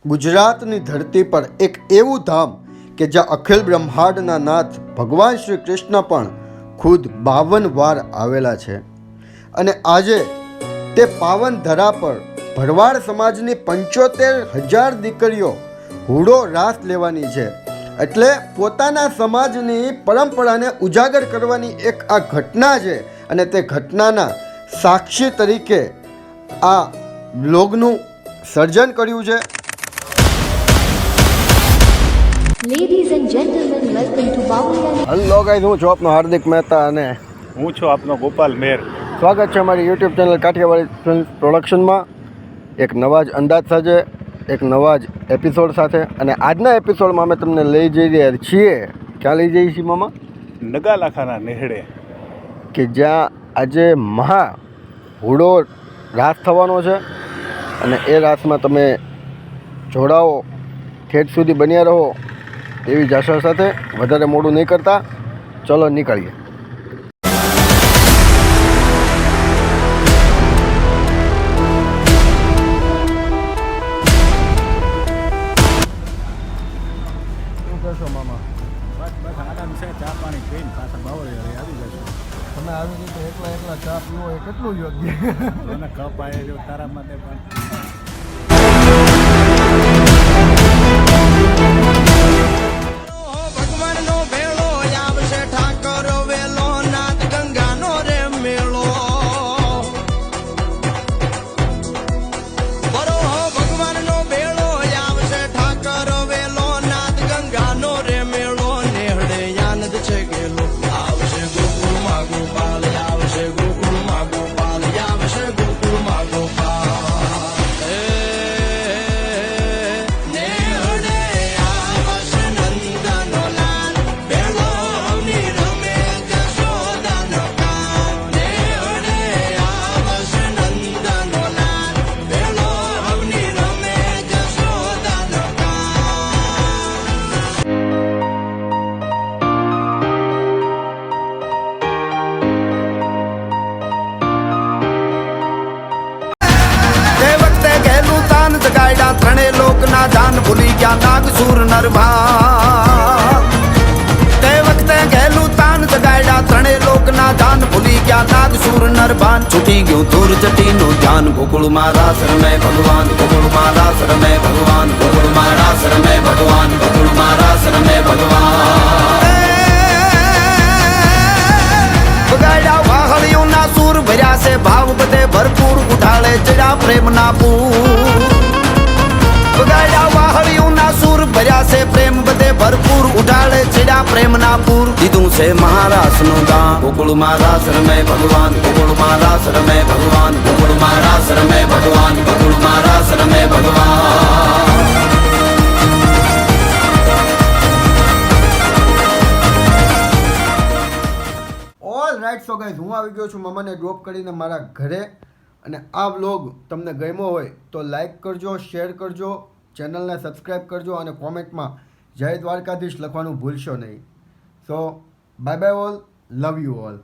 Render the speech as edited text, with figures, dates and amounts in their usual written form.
ગુજરાતની ધરતી પર એક એવું ધામ કે જ્યાં અખિલ બ્રહ્માંડના નાથ ભગવાન શ્રી કૃષ્ણ પણ ખુદ 52 વાર આવેલા છે અને આજે તે પાવન ધરા પર ભરવાડ સમાજની 75,000 દીકરીઓ હુડો રાસ લેવાની છે. એટલે પોતાના સમાજની પરંપરાને ઉજાગર કરવાની એક આ ઘટના છે અને તે ઘટનાના સાક્ષી તરીકે આ બ્લોગનું સર્જન કર્યું છે. Ladies and gentlemen, welcome to Bawaliya. Hello guys, હું છું આપનો હાર્દિક મહેતા અને હું છું આપનો ગોપાલ મેર. સ્વાગત છે અમારી યુટ્યુબ ચેનલ કાઠિયાવાડી ફિલ્મ પ્રોડક્શનમાં એક નવા જ અંદાજ સાથે, એક નવા જ એપિસોડ સાથે. અને આજના એપિસોડમાં અમે તમને લઈ જઈ રહ્યા છીએ. ક્યાં લઈ જઈએ છીએ મામા? નગાલાખાના નેહડે, કે જ્યાં આજે મહા હુડો રાસ થવાનો છે અને એ રાસમાં તમે જોડાઓ, ઠેઠ સુધી બન્યા રહો એવી જ આશા સાથે વધારે મોડું નહીં કરતા ચલો નીકળીએ. શું કહેશો મામા? બસ આરામ છે. ચા પાણી પીને પાછા બાવળિયા આવી જશે. તમે આવી રીતે એકલા ચા પીવો એ કેટલું યોગ્ય? એને કપ આવે જો તારા માટે પણ. ભગવાનનો ભેળો આવશે, ઠાકર વેલો નાથ ગંગાનો રે મેળો. બરો ભગવાનનો ભેળો આવશે, ઠાકર વેલો નાથ ગંગાનો રે મેળો. નેહડે આનંદ છે ગેલો, આવશે ગોકુળમાં ગોપાલ, આવશે ગોકુળમાં ગોપાલ, આવશે ગોકુળમાં ગોપાલ. જગાડ્યા ત્રણે લોકના જાન ભૂલી ગયા નાગસુર નરભાન. તે વખતે ગયેલું તાન જગાડ્યા ત્રણે લોકના જાન ભૂલી ગયા નાગસુર નરભાન. છૂટી ગયું ધૂર જટીનું ધ્યાન, ગોકુળમાં રાસ રમે ભગવાન, ગોકુળમાં રાસ રમે ભગવાન, ગોકુળમાં રાસ રમે ભગવાન, ગોકુળમાં રાસ રમે ભગવાન. બગાડ્યા વાહળીઓના સૂર ભર્યા છે ભાવ બધે ભરપૂર, ઉઠાળે ચડ્યા પ્રેમના પૂર. બગાડ્યા વાહળીઓના સૂર ભર્યા છે પ્રેમ બધે ભરપૂર, ઉઠાળે ચડ્યા પ્રેમના પૂર. દીધું છે મહારાસનું દાન, ગોકુળમાં રાસ રમે ભગવાન, ગોકુળમાં રાસ રમે ભગવાન, ગોકુળમાં રાસ રમે ભગવાન, ગોકુળમાં રાસ રમે ભગવાન. ઓલ રાઈટ, સો ગાઈઝ, હું આવી ગયો છું મામાને ડ્રોપ કરીને મારા ઘરે. અને આ વ્લોગ તમને ગમ્યો હોય તો લાઈક કરજો, શેર કરજો, ચેનલને સબસ્ક્રાઈબ કરજો અને કોમેન્ટમાં જય દ્વારકાધીશ લખવાનું ભૂલશો નહીં. So bye bye all, love you all.